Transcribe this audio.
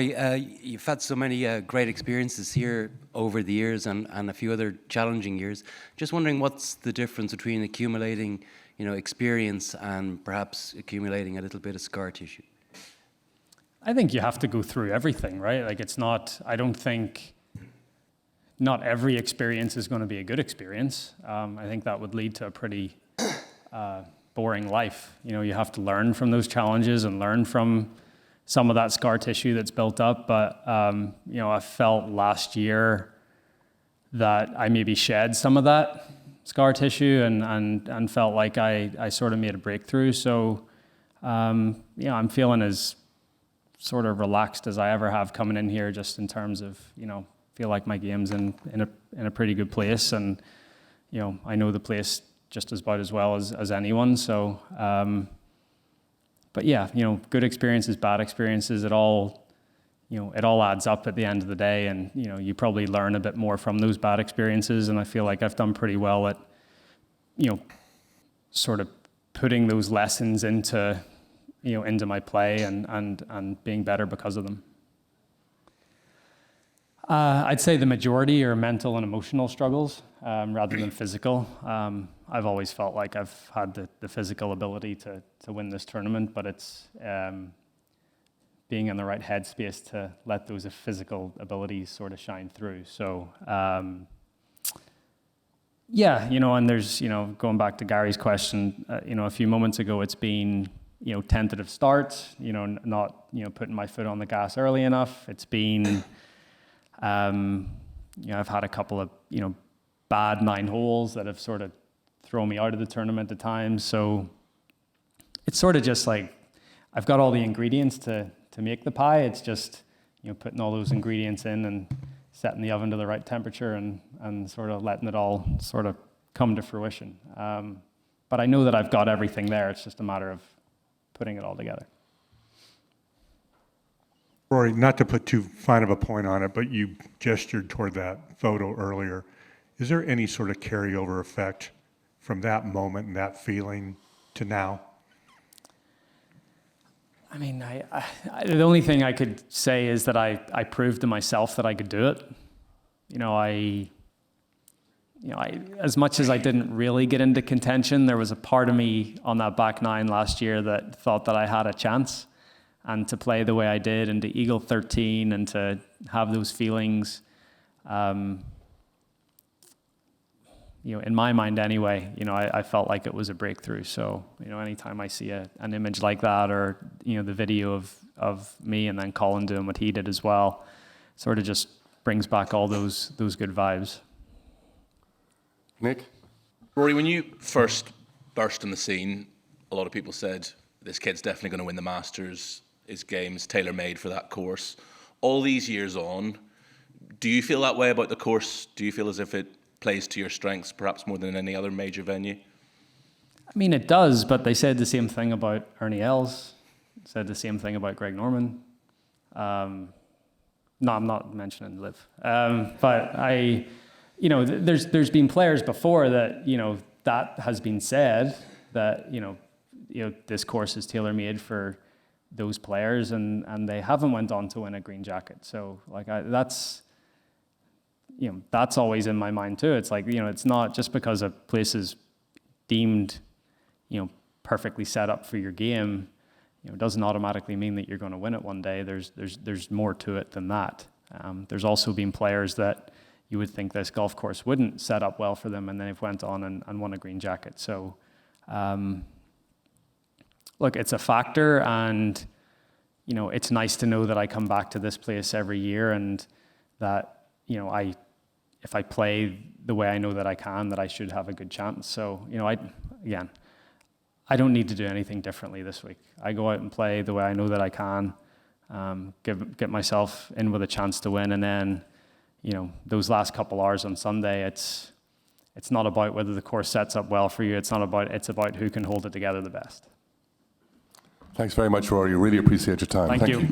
You've had so many great experiences here over the years and a few other challenging years. Just wondering what's the difference between accumulating, experience and perhaps accumulating a little bit of scar tissue? I think you have to go through everything, right? Like I don't think not every experience is going to be a good experience. I think that would lead to a pretty boring life. You have to learn from those challenges and learn from some of that scar tissue that's built up. But, I felt last year that I maybe shed some of that scar tissue and felt like I sort of made a breakthrough. So, I'm feeling as sort of relaxed as I ever have coming in here, just in terms of, feel like my game's in a pretty good place. And, I know the place just about as well as anyone. So, but yeah, good experiences, bad experiences, it all adds up at the end of the day. And, you probably learn a bit more from those bad experiences. And I feel like I've done pretty well at, sort of putting those lessons into my play and being better because of them. I'd say the majority are mental and emotional struggles rather than physical. I've always felt like I've had the physical ability to win this tournament, but it's being in the right headspace to let those physical abilities sort of shine through. So, and there's, going back to Gary's question, a few moments ago, it's been, tentative starts, not, putting my foot on the gas early enough. It's been, I've had a couple of, bad 9 holes that have sort of thrown me out of the tournament at times. So it's sort of just like, I've got all the ingredients to make the pie. It's just, putting all those ingredients in and setting the oven to the right temperature and sort of letting it all sort of come to fruition. But I know that I've got everything there. It's just a matter of putting it all together. Rory, not to put too fine of a point on it, but you gestured toward that photo earlier. Is there any sort of carryover effect from that moment and that feeling to now? I mean, the only thing I could say is that I proved to myself that I could do it. As much as I didn't really get into contention, there was a part of me on that back 9 last year that thought that I had a chance. And to play the way I did and to eagle 13 and to have those feelings, in my mind anyway, I felt like it was a breakthrough. So, anytime I see an image like that or, the video of me and then Colin doing what he did as well, sort of just brings back all those good vibes. Nick? Rory, when you first burst on the scene, a lot of people said, this kid's definitely going to win the Masters. His game's tailor-made for that course. All these years on, do you feel that way about the course? Do you feel as if it plays to your strengths, perhaps more than any other major venue? I mean, it does, but they said the same thing about Ernie Els, said the same thing about Greg Norman. No, I'm not mentioning Liv. But there's been players before that, that has been said, that, this course is tailor-made for those players, and they haven't went on to win a green jacket. So that's always in my mind too. It's like, it's not just because a place is deemed, perfectly set up for your game, doesn't automatically mean that you're going to win it one day. There's more to it than that. There's also been players that you would think this golf course wouldn't set up well for them, and they've went on and won a green jacket. So, look, it's a factor, and, it's nice to know that I come back to this place every year and that, if I play the way I know that I can, that I should have a good chance. So, I don't need to do anything differently this week. I go out and play the way I know that I can, get myself in with a chance to win, and then, those last couple hours on Sunday, it's not about whether the course sets up well for you. It's about who can hold it together the best. Thanks very much, Rory. Really appreciate your time. Thank you.